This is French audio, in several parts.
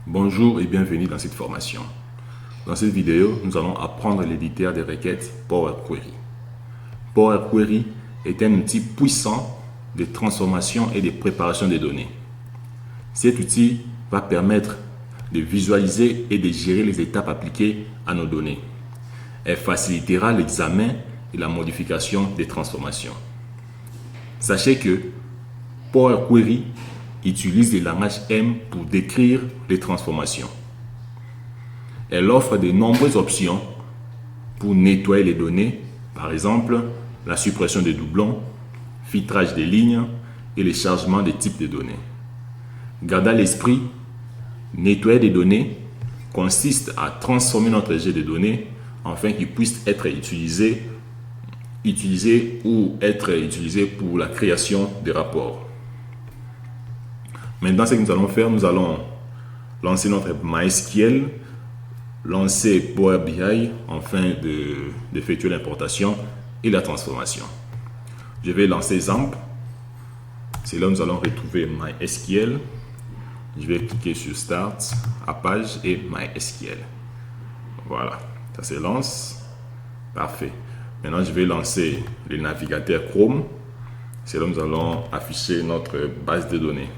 Bonjour et bienvenue dans cette formation. Dans cette vidéo, nous allons apprendre l'éditeur des requêtes Power Query. Power Query est un outil puissant de transformation et de préparation des données. Cet outil va permettre de visualiser et de gérer les étapes appliquées à nos données. Elle facilitera l'examen et la modification des transformations. Sachez que Power Query utilise le langage M pour décrire les transformations. Elle offre de nombreuses options pour nettoyer les données, par exemple la suppression des doublons, filtrage des lignes et le chargement des types de données. Gardez à l'esprit, nettoyer des données consiste à transformer notre jet de données afin qu'il puisse être utilisé pour la création de rapports. Maintenant, ce que nous allons faire, nous allons lancer notre MySQL, lancer Power BI afin d'effectuer l'importation et la transformation. Je vais lancer XAMPP. C'est là où nous allons retrouver MySQL. Je vais cliquer sur Start, à page et MySQL. Voilà, ça se lance. Parfait. Maintenant, je vais lancer le navigateur Chrome. C'est là où nous allons afficher notre base de données.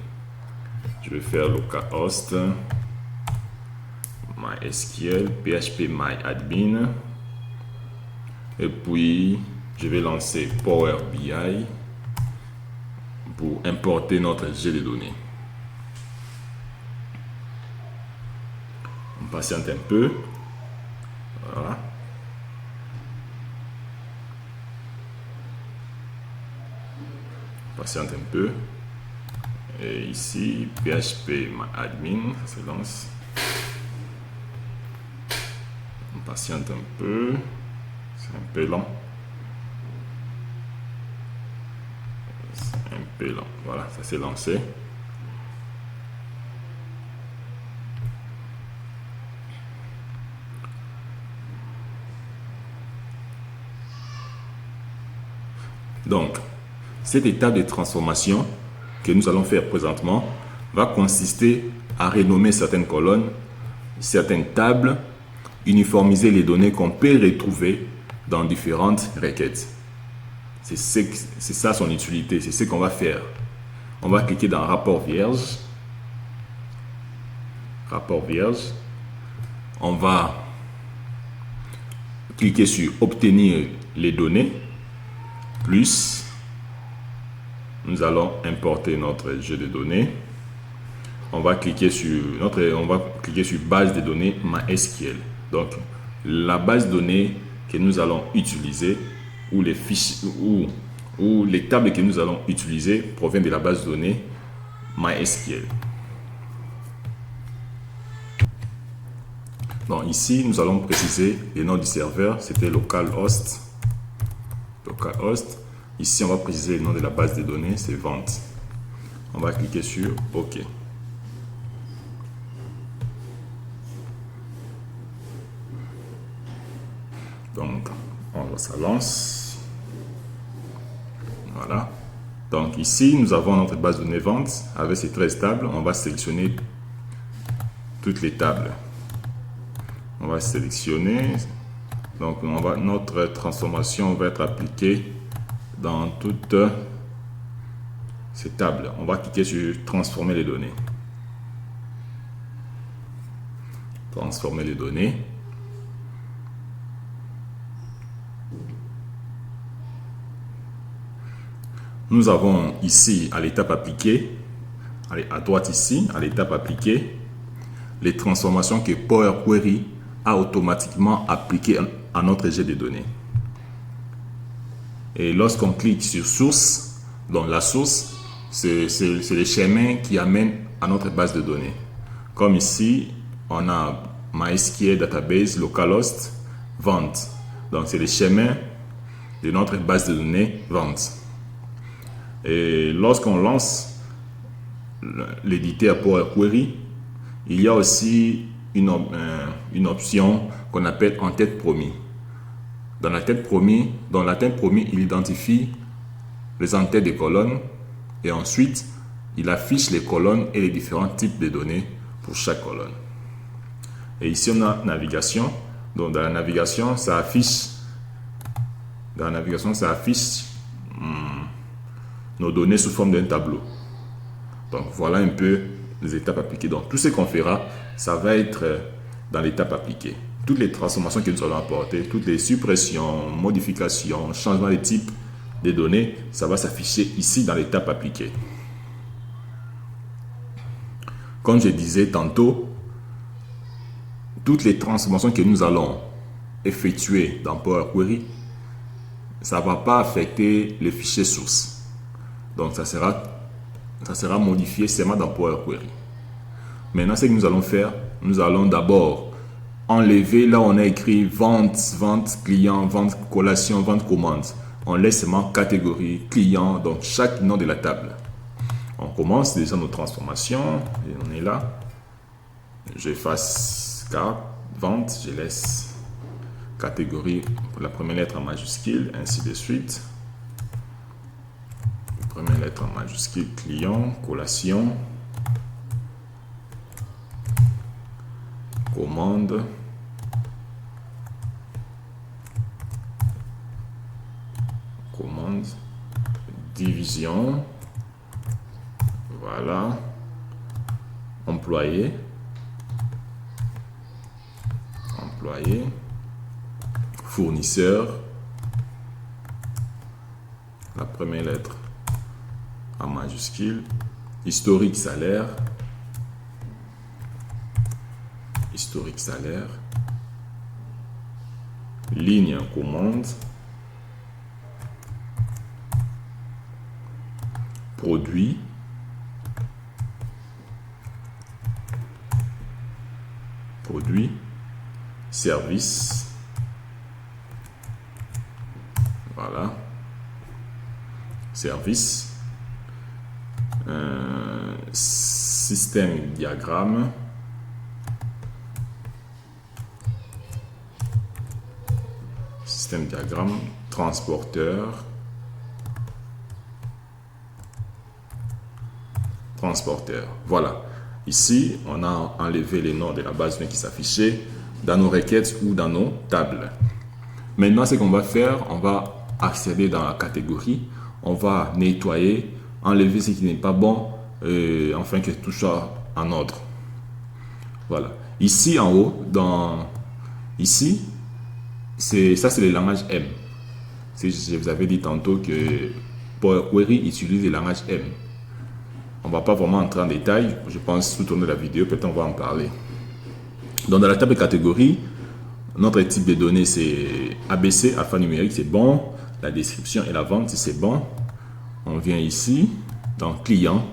Je vais faire localhost, MySQL, phpMyAdmin. Et puis, je vais lancer Power BI pour importer notre jet de données. On patiente un peu. Voilà. On patiente un peu. Et ici, phpMyAdmin, ça se lance. On patiente un peu. C'est un peu lent. C'est un peu lent. Voilà, ça s'est lancé. Donc, cette étape de transformation que nous allons faire présentement va consister à renommer certaines colonnes, certaines tables, uniformiser les données qu'on peut retrouver dans différentes requêtes. C'est ça son utilité, c'est ce qu'on va faire. On va cliquer dans rapport vierge. Rapport vierge. On va cliquer sur obtenir les données, plus nous allons importer notre jet de données. On va cliquer sur base de données MySQL. Donc la base de données que nous allons utiliser ou les fichiers ou les tables que nous allons utiliser proviennent de la base de données MySQL. Donc ici nous allons préciser le nom du serveur, c'était localhost. Ici, on va préciser le nom de la base de données, c'est vente. On va cliquer sur OK. Donc, ça lance. Voilà. Donc ici, nous avons notre base de données vente avec ces 13 tables. On va sélectionner toutes les tables. On va sélectionner. Donc, notre transformation va être appliquée dans toutes ces tables. On va cliquer sur transformer les données. Transformer les données. Nous avons ici à l'étape appliquée, allez, à droite ici, à l'étape appliquée, les transformations que Power Query a automatiquement appliquées à notre jet de données. Et lorsqu'on clique sur source, donc la source, c'est le chemin qui amène à notre base de données. Comme ici, on a MySQL Database, Localhost, Vente. Donc c'est le chemin de notre base de données Vente. Et lorsqu'on lance l'éditeur Power Query, il y a aussi une option qu'on appelle en-tête promis. Dans la tête promis, il identifie les en-têtes des colonnes et ensuite il affiche les colonnes et les différents types de données pour chaque colonne. Et ici, on a navigation. Donc, dans la navigation, ça affiche nos données sous forme d'un tableau. Donc, voilà un peu les étapes appliquées. Donc, tout ce qu'on fera, ça va être dans l'étape appliquée. Toutes les transformations que nous allons apporter, toutes les suppressions, modifications, changements de type des données, ça va s'afficher ici dans l'étape appliquée. Comme je disais tantôt, toutes les transformations que nous allons effectuer dans Power Query, ça ne va pas affecter le fichier source. Donc, ça sera modifié seulement dans Power Query. Maintenant, ce que nous allons faire, nous allons d'abord enlever là où on a écrit vente, vente client, vente collation, vente commande. On laisse seulement catégorie, client, donc chaque nom de la table. On commence déjà nos transformations. Et on est là. J'efface carte, vente, je laisse catégorie pour la première lettre en majuscule, ainsi de suite. Première lettre en majuscule, client, collation, commande, division, voilà, employé, fournisseur, la première lettre en majuscule, historique salaire, ligne commande, produit, service, voilà, service, système diagramme, transporteur, voilà. Ici, on a enlevé les noms de la base de données qui s'affichaient dans nos requêtes ou dans nos tables. Maintenant, ce qu'on va faire, on va accéder dans la catégorie, on va nettoyer, enlever ce qui n'est pas bon, afin que tout soit en ordre. Voilà. Ici, en haut, ici, ça c'est le langage M. Je vous avais dit tantôt que Power Query utilise le langage M. On ne va pas vraiment entrer en détail. Je pense tout au long de la vidéo, peut-être on va en parler. Donc, dans la table de catégorie, notre type de données, c'est ABC, alphanumérique, c'est bon. La description et la vente, c'est bon. On vient ici, dans client.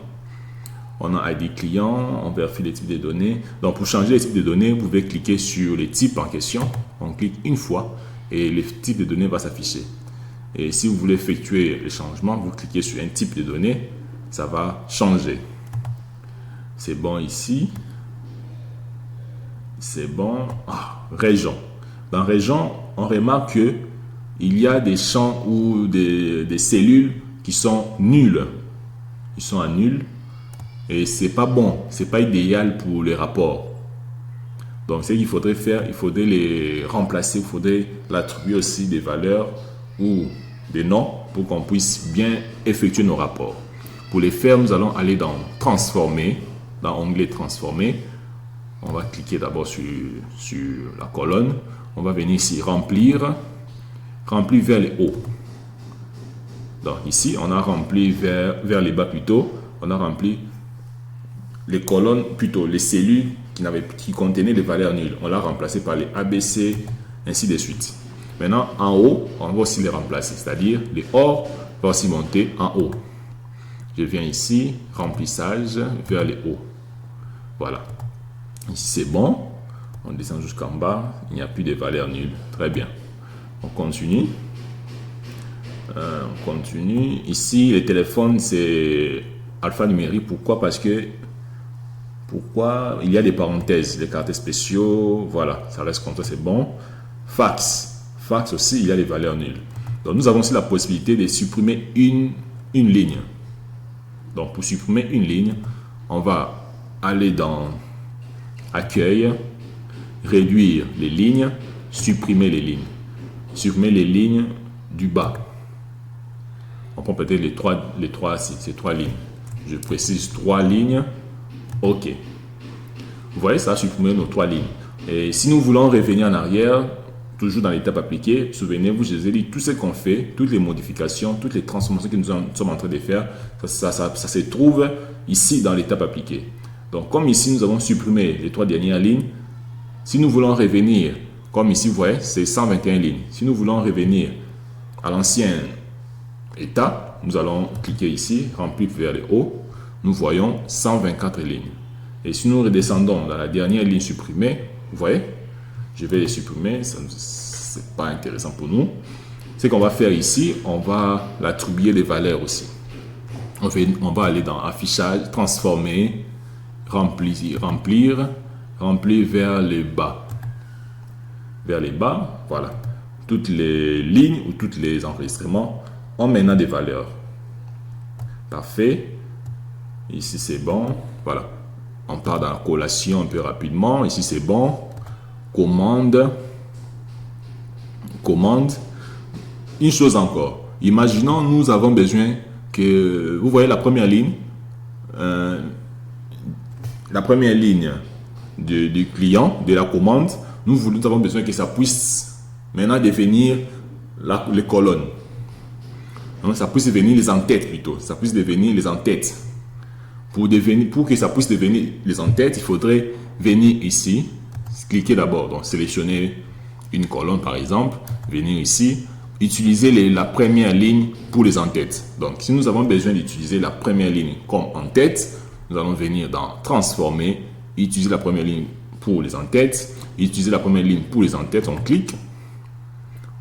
On a ID client, on vérifie les types de données. Donc, pour changer les types de données, vous pouvez cliquer sur les types en question. On clique une fois et le type de données va s'afficher. Et si vous voulez effectuer le changement, vous cliquez sur un type de données. Ça va changer. C'est bon ici. C'est bon. Région. Dans région, on remarque que il y a des champs ou des cellules qui sont nulles. Ils sont à nul. Et c'est pas bon. C'est pas idéal pour les rapports. Donc, ce qu'il faudrait faire, il faudrait les remplacer. Il faudrait l'attribuer aussi des valeurs ou des noms pour qu'on puisse bien effectuer nos rapports. Pour les faire, nous allons aller dans Transformer, dans Onglet Transformer. On va cliquer d'abord sur la colonne. On va venir ici Remplir. Remplir vers le haut. Donc ici, on a rempli vers le bas plutôt. On a rempli les colonnes, plutôt les cellules qui contenaient les valeurs nulles. On l'a remplacé par les ABC, ainsi de suite. Maintenant, en haut, on va aussi les remplacer. C'est-à-dire, les OR vont aussi monter en haut. Je viens ici, remplissage vers le haut. Voilà. Ici, c'est bon. On descend jusqu'en bas. Il n'y a plus de valeurs nulles. Très bien. On continue. Ici, le téléphone, c'est alphanumérique. Pourquoi? Parce que il y a des parenthèses, des caractères spéciaux. Voilà, ça reste comme ça, c'est bon. Fax. Fax aussi, il y a des valeurs nulles. Donc, nous avons aussi la possibilité de supprimer une ligne. Donc, pour supprimer une ligne, on va aller dans accueil, réduire les lignes, supprimer les lignes. Supprimer les lignes du bas. On prend peut-être les trois ces 3 lignes. Je précise 3 lignes. OK. Vous voyez, ça a supprimé nos 3 lignes. Et si nous voulons revenir en arrière, toujours dans l'étape appliquée, souvenez-vous, je vous ai dit, tout ce qu'on fait, toutes les modifications, toutes les transformations que nous sommes en train de faire, ça se trouve ici dans l'étape appliquée. Donc, comme ici, nous avons supprimé les 3 dernières lignes, si nous voulons revenir, comme ici, vous voyez, c'est 121 lignes. Si nous voulons revenir à l'ancien état, nous allons cliquer ici, remplir vers le haut, nous voyons 124 lignes. Et si nous redescendons dans la dernière ligne supprimée, vous voyez, je vais les supprimer, ce n'est pas intéressant pour nous. Ce qu'on va faire ici, on va l'attribuer les valeurs aussi. On va aller dans affichage, transformer, remplir vers le bas. Vers les bas, voilà. Toutes les lignes ou tous les enregistrements ont maintenant des valeurs. Parfait. Ici, c'est bon. Voilà. On part dans la collation un peu rapidement. Ici, c'est bon. Commande. Une chose encore. Imaginons, nous avons besoin que... Vous voyez la première ligne. La première ligne du client, de la commande. Nous avons besoin que ça puisse maintenant devenir les colonnes. Donc, ça puisse devenir les en-têtes plutôt. Ça puisse devenir les en-têtes. Pour que ça puisse devenir les en-têtes, il faudrait venir ici, cliquer d'abord, donc sélectionner une colonne par exemple, venir ici, utiliser la première ligne pour les en-têtes. Donc, si nous avons besoin d'utiliser la première ligne comme en-tête, nous allons venir dans transformer, utiliser la première ligne pour les en-têtes, utiliser la première ligne pour les en-têtes, on clique.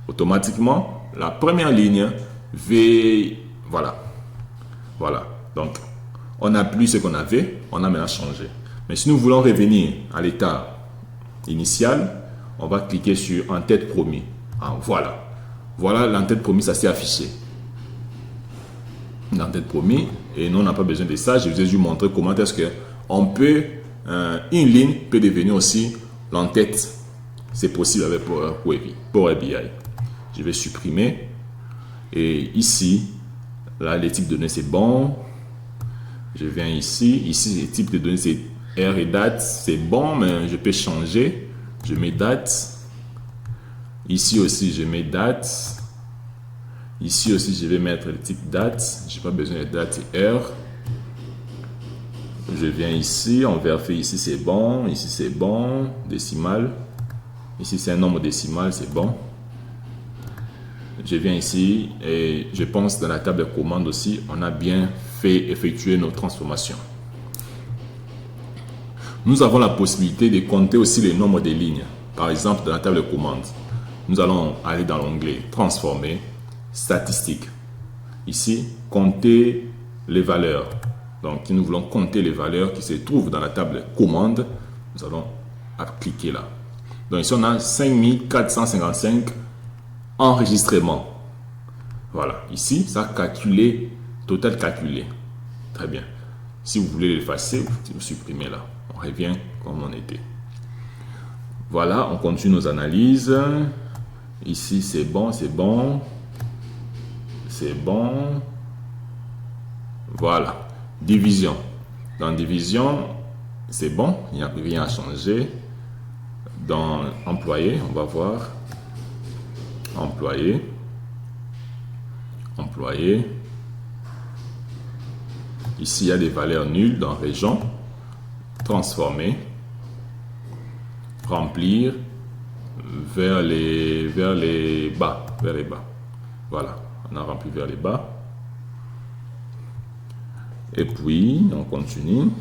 Automatiquement, la première ligne voilà. Voilà. Donc, on n'a plus ce qu'on avait, on a maintenant changé. Mais si nous voulons revenir à l'état initial, on va cliquer sur en-tête promis. Ah, voilà. Voilà l'en-tête promis, ça s'est affiché. L'en-tête promis, et nous on n'a pas besoin de ça. Je vous ai juste montré comment est-ce qu'on peut, une ligne peut devenir aussi l'en-tête. C'est possible avec Power BI. Je vais supprimer. Et ici, là, les types de données, c'est bon. Je viens ici. Ici, les types de données, c'est heure et date. C'est bon, mais je peux changer. Je mets date. Ici aussi, je mets date. Ici aussi, je vais mettre le type date. Je n'ai pas besoin de date et heure. Je viens ici. On vérifie. Ici, c'est bon. Ici, c'est bon. Décimal. Ici, c'est un nombre décimal. C'est bon. Je viens ici et je pense dans la table de commande aussi, on a bien fait effectuer nos transformations. Nous avons la possibilité de compter aussi le nombre de lignes. Par exemple, dans la table de commande, nous allons aller dans l'onglet transformer, statistiques. Ici, compter les valeurs. Donc, si nous voulons compter les valeurs qui se trouvent dans la table de commande, nous allons cliquer là. Donc, ici, on a 5455 enregistrement. Voilà, ici, ça a calculé, total calculé. Très bien. Si vous voulez l'effacer, vous supprimez là. On revient comme on était. Voilà, on continue nos analyses. Ici, c'est bon, c'est bon. C'est bon. Voilà. Division. Dans division, c'est bon, il n'y a rien à changer. Dans employé, on va voir. Employé. Ici, il y a des valeurs nulles dans région. Transformer. Remplir. Vers les bas. Voilà. On a rempli vers les bas. Et puis, on continue.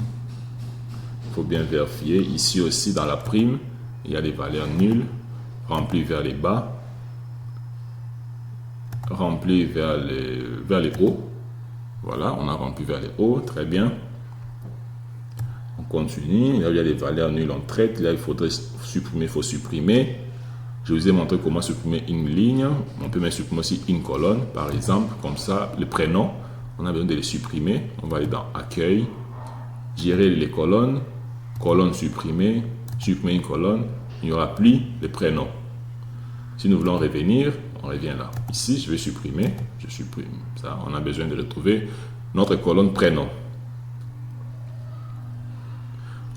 Il faut bien vérifier. Ici aussi, dans la prime, il y a des valeurs nulles. Remplir vers les bas. Rempli vers les hauts. Voilà, on a rempli vers les hauts, très bien. On continue, là il y a des valeurs nulles en traite, là il faudrait supprimer, il faut supprimer. Je vous ai montré comment supprimer une ligne. On peut même supprimer aussi une colonne, par exemple, comme ça, le prénom, on a besoin de les supprimer. On va aller dans accueil, gérer les colonnes, colonne supprimée, supprimer une colonne, il n'y aura plus les prénoms. Si nous voulons revenir, on revient là. Ici, je vais supprimer, je supprime ça. On a besoin de retrouver notre colonne prénom.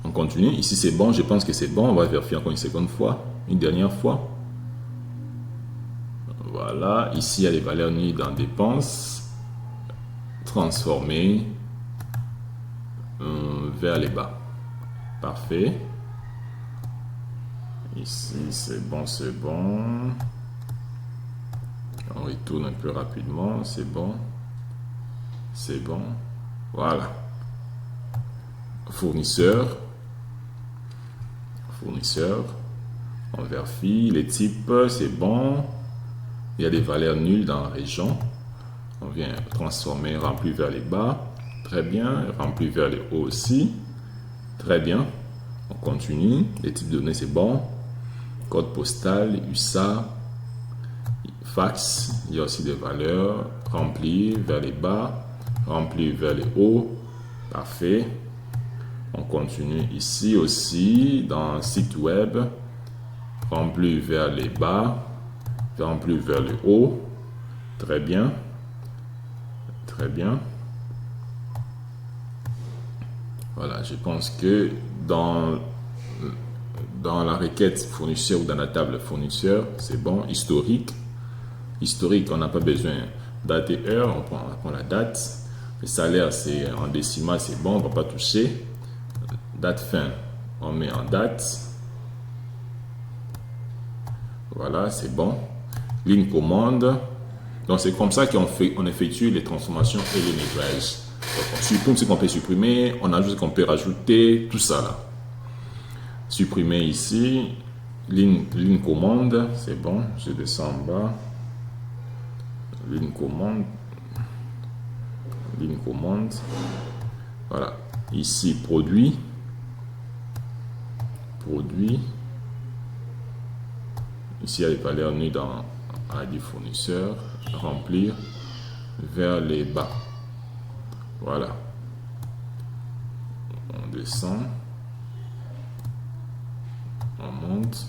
On continue. Ici, c'est bon. Je pense que c'est bon. On va vérifier encore une seconde fois, une dernière fois. Voilà. Ici, il y a les valeurs nues dans dépenses. Transformer vers les bas. Parfait. Ici, c'est bon, c'est bon. On retourne un peu rapidement. C'est bon. C'est bon. Voilà. Fournisseur. Fournisseur. On vérifie. Les types, c'est bon. Il y a des valeurs nulles dans la région. On vient transformer, remplir vers les bas. Très bien. Remplir vers les hauts aussi. Très bien. On continue. Les types de données, c'est bon. Code postal, USA, fax. Il y a aussi des valeurs. Remplir vers les bas. Remplir vers les hauts. Parfait. On continue ici aussi dans site web. Remplir vers les bas. Remplir vers les hauts. Très bien. Très bien. Voilà, je pense que dans la requête fournisseur ou dans la table fournisseur, c'est bon. Historique. Historique, on n'a pas besoin date et heure. On prend la date. Le salaire, c'est en décimal, c'est bon. On ne va pas toucher. Date fin, on met en date. Voilà, c'est bon. Ligne commande. Donc, c'est comme ça qu'on effectue les transformations et les nettoyages. Donc, on supprime ce qu'on peut supprimer. On ajoute ce qu'on peut rajouter. Tout ça là. Supprimer ici, ligne commande, c'est bon, je descends en bas, ligne commande, voilà, ici produit, ici il y a les valeurs nues dans ID fournisseur, remplir vers les bas, voilà, on descend. On monte.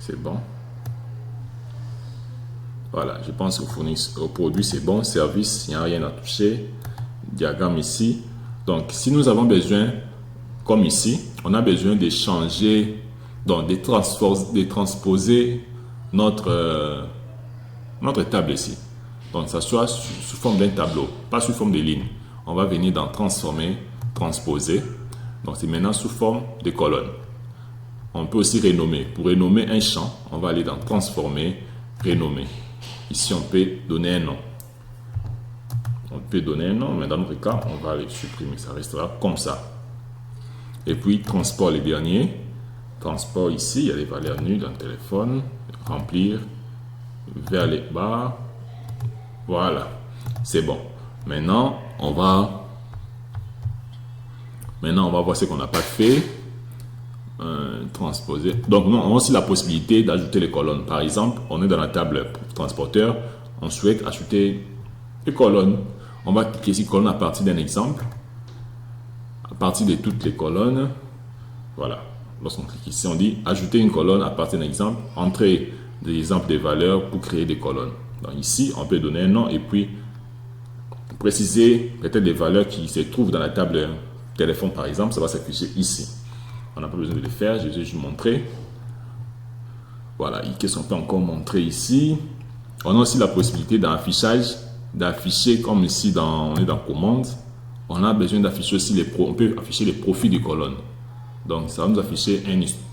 C'est bon. Voilà, je pense au produit, c'est bon. Service, il n'y a rien à toucher. Diagramme ici. Donc, si nous avons besoin, comme ici, on a besoin de changer, donc de transposer notre table ici. Donc, ça soit sous forme d'un tableau, pas sous forme de ligne. On va venir dans transformer, transposer. Donc, c'est maintenant sous forme de colonne. On peut aussi renommer. Pour renommer un champ, on va aller dans transformer, renommer. Ici, on peut donner un nom. On peut donner un nom, mais dans notre cas, on va le supprimer. Ça restera comme ça. Et puis, transport, les derniers. Transport, ici, il y a les valeurs nues dans le téléphone. Remplir vers les bas. Voilà. C'est bon. Maintenant, on va voir ce qu'on n'a pas fait. Transposer. Donc, nous avons aussi la possibilité d'ajouter les colonnes. Par exemple, on est dans la table transporteur. On souhaite ajouter les colonnes. On va cliquer sur colonne à partir d'un exemple. À partir de toutes les colonnes. Voilà. Lorsqu'on clique ici, on dit ajouter une colonne à partir d'un exemple. Entrer des exemples des valeurs pour créer des colonnes. Donc, ici, on peut donner un nom et puis préciser peut-être des valeurs qui se trouvent dans la table téléphone, par exemple. Ça va s'afficher ici. On n'a pas besoin de le faire, je vais juste montrer. Voilà, qu'est-ce qu'on peut encore montrer ici? On a aussi la possibilité d'affichage, d'afficher comme ici, on est dans commande. On a besoin d'afficher aussi on peut afficher les profils de colonnes. Donc, ça va nous afficher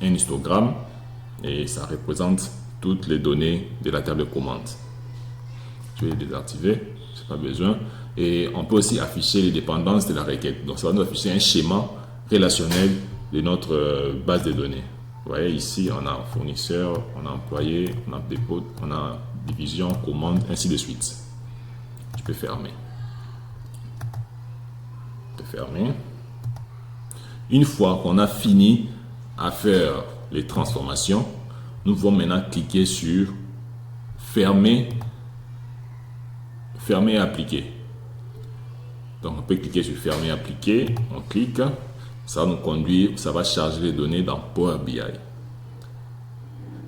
un histogramme et ça représente toutes les données de la table de commande. Je vais les désactiver, je n'ai pas besoin. Et on peut aussi afficher les dépendances de la requête. Donc, ça va nous afficher un schéma relationnel de notre base de données. Vous voyez ici, on a fournisseur, on a employé, on a dépôt, on a division, commande, ainsi de suite. Je peux fermer. Je peux fermer. Une fois qu'on a fini à faire les transformations, nous pouvons maintenant cliquer sur fermer, fermer et appliquer. Donc on peut cliquer sur fermer et appliquer, on clique. ça va nous conduire, ça va charger les données dans Power BI.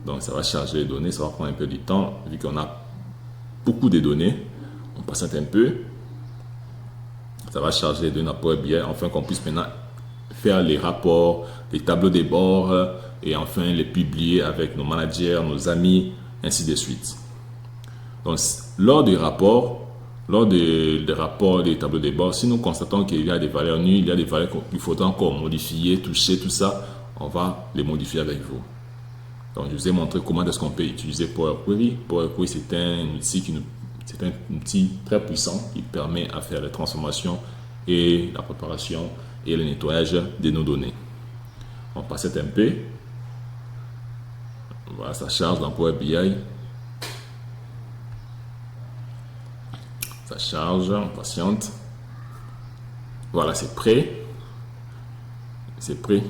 Donc, ça va charger les données, ça va prendre un peu du temps, vu qu'on a beaucoup de données. On patiente un peu. Ça va charger les données dans Power BI, afin qu'on puisse maintenant faire les rapports, les tableaux de bord, et enfin les publier avec nos managers, nos amis, ainsi de suite. Donc, lors des rapports, des tableaux de bord, si nous constatons qu'il y a des valeurs nulles, il y a des valeurs qu'il faudra encore modifier, toucher, tout ça, on va les modifier avec vous. Donc, je vous ai montré comment est-ce qu'on peut utiliser Power Query. Power Query, c'est un outil très puissant qui permet à faire les transformations et la préparation et le nettoyage de nos données. On passe un peu. Voilà, ça charge dans Power BI. Ça charge, on patiente. Voilà, c'est prêt. C'est prêt.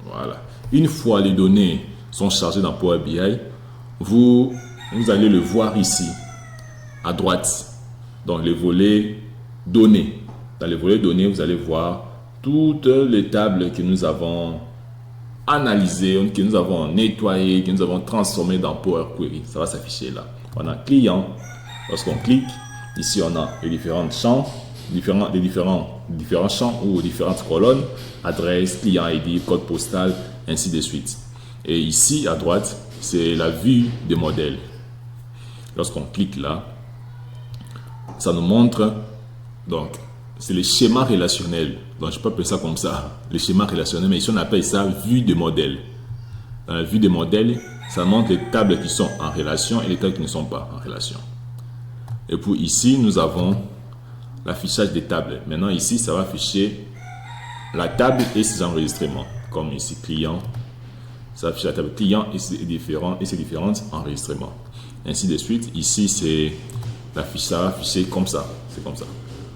Voilà. Une fois les données sont chargées dans Power BI, vous allez le voir ici, à droite, dans le volet données. Dans le volet données, vous allez voir toutes les tables que nous avons analysées, que nous avons nettoyées, que nous avons transformées dans Power Query. Ça va s'afficher là. On a client. Lorsqu'on clique, ici on a les différents champs, différents champs ou différentes colonnes, adresse, client ID, code postal, ainsi de suite. Et ici à droite, c'est la vue des modèles. Lorsqu'on clique là, ça nous montre, donc c'est le schéma relationnel. Donc je peux appeler ça comme ça, le schéma relationnel, mais ici on appelle ça vue des modèles. Dans la vue des modèles, ça montre les tables qui sont en relation et les tables qui ne sont pas en relation. Et puis ici, nous avons l'affichage des tables. Maintenant ici, ça va afficher la table et ses enregistrements. Comme ici, client. Ça affiche la table client et ses différents enregistrements. Ainsi de suite. Ici, c'est l'affichage, ça va afficher comme ça. C'est comme ça.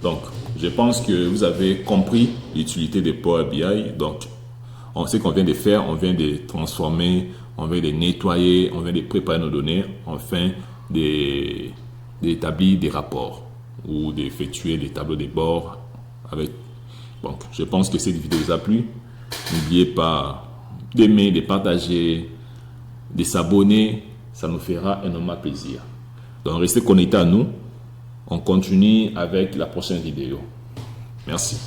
Donc, je pense que vous avez compris l'utilité de Power BI. Donc, on sait qu'on vient de faire, on vient de transformer, on vient de nettoyer, on vient de préparer nos données, enfin d'établir des rapports ou d'effectuer des tableaux de bord avec. Donc, je pense que cette vidéo vous a plu. N'oubliez pas d'aimer, de partager, de s'abonner. Ça nous fera énormément plaisir. Donc, restez connectés à nous. On continue avec la prochaine vidéo. Merci.